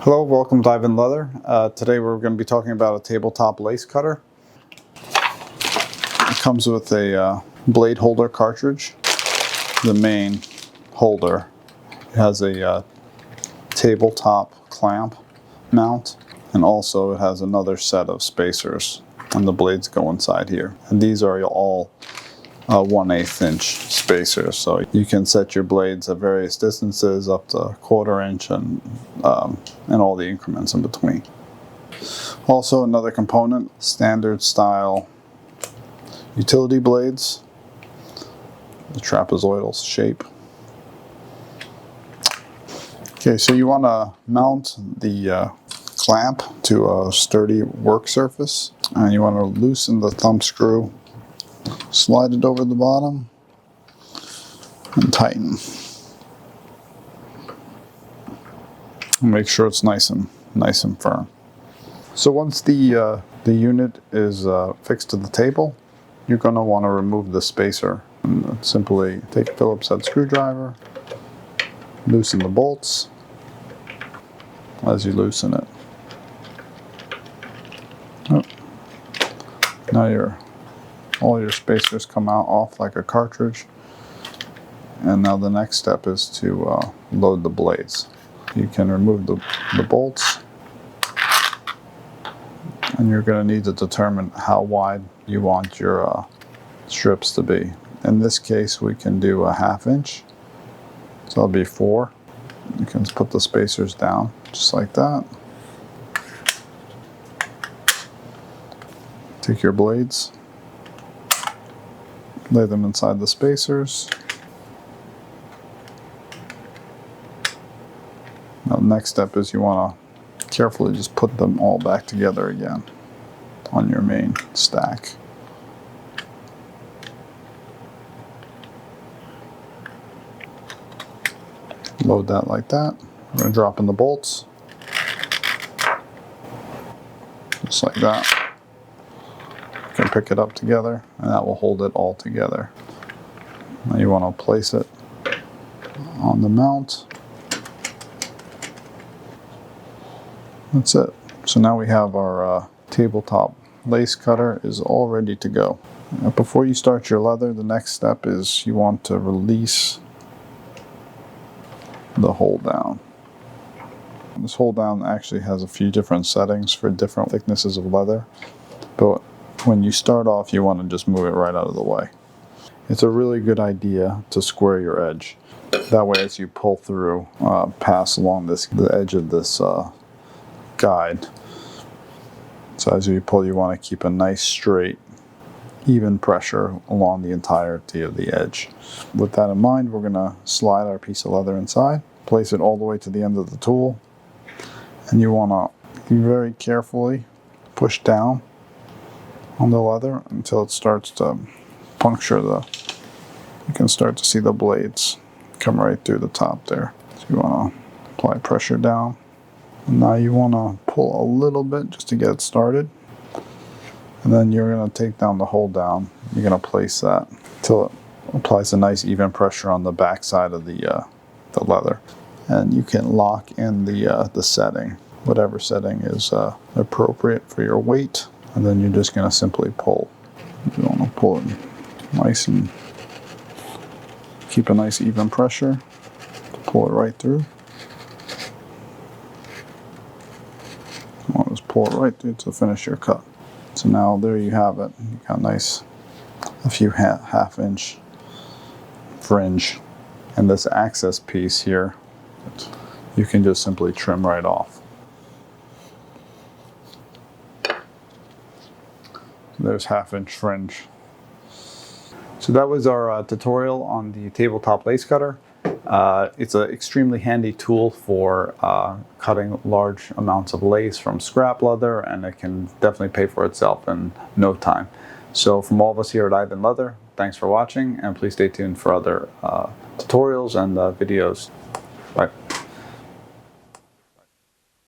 Hello, welcome to Ivan Leather. Today we're going to be talking about a tabletop lace cutter. It comes with a blade holder cartridge. The main holder has a tabletop clamp mount, and also it has another set of spacers, and the blades go inside here. And these are all 1/8 inch spacers, so you can set your blades at various distances up to 1/4 inch and all the increments in between. Also, another component, standard style utility blades, the trapezoidal shape. Okay, so you want to mount the clamp to a sturdy work surface, and you want to loosen the thumb screw, slide it over the bottom, and tighten. Make sure it's nice and firm. So once the unit is fixed to the table, you're going to want to remove the spacer. And simply take a Phillips head screwdriver, loosen the bolts as you loosen it. Oh. Now all your spacers come out off like a cartridge. And now the next step is to load the blades. You can remove the bolts, and you're going to need to determine how wide you want your strips to be. In this case, we can do a 1/2 inch, so that'll be 4. You can put the spacers down just like that. Take your blades, lay them inside the spacers. Now the next step is you want to carefully just put them all back together again on your main stack. Load that like that. We're going to drop in the bolts. Just like that. You can pick it up together, and that will hold it all together. Now you want to place it on the mount. That's it. So now we have our tabletop lace cutter is all ready to go. Now before you start your leather, the next step is you want to release the hold down. This hold down actually has a few different settings for different thicknesses of leather, but when you start off you want to just move it right out of the way. It's a really good idea to square your edge. That way as you pull through, pass along the edge of this guide. So as you pull, you want to keep a nice straight, even pressure along the entirety of the edge. With that in mind, we're going to slide our piece of leather inside, place it all the way to the end of the tool, and you want to very carefully push down on the leather until it starts to puncture you can start to see the blades come right through the top there. So you want to apply pressure down. And now you want to pull a little bit just to get it started. And then you're going to take down the hold down. You're going to place that until it applies a nice even pressure on the back side of the leather. And you can lock in the setting, whatever setting is appropriate for your weight. And then you're just going to simply pull. You want to pull it nice and keep a nice even pressure. Pull it right through. I'll just pull it right through to finish your cut. So now there you have it. You got a few 1/2 inch fringe. And this access piece here, you can just simply trim right off. There's 1/2 inch fringe. So that was our tutorial on the tabletop lace cutter. It's an extremely handy tool for cutting large amounts of lace from scrap leather, and it can definitely pay for itself in no time. So from all of us here at Ivan Leather, thanks for watching, and please stay tuned for other tutorials and videos. Bye.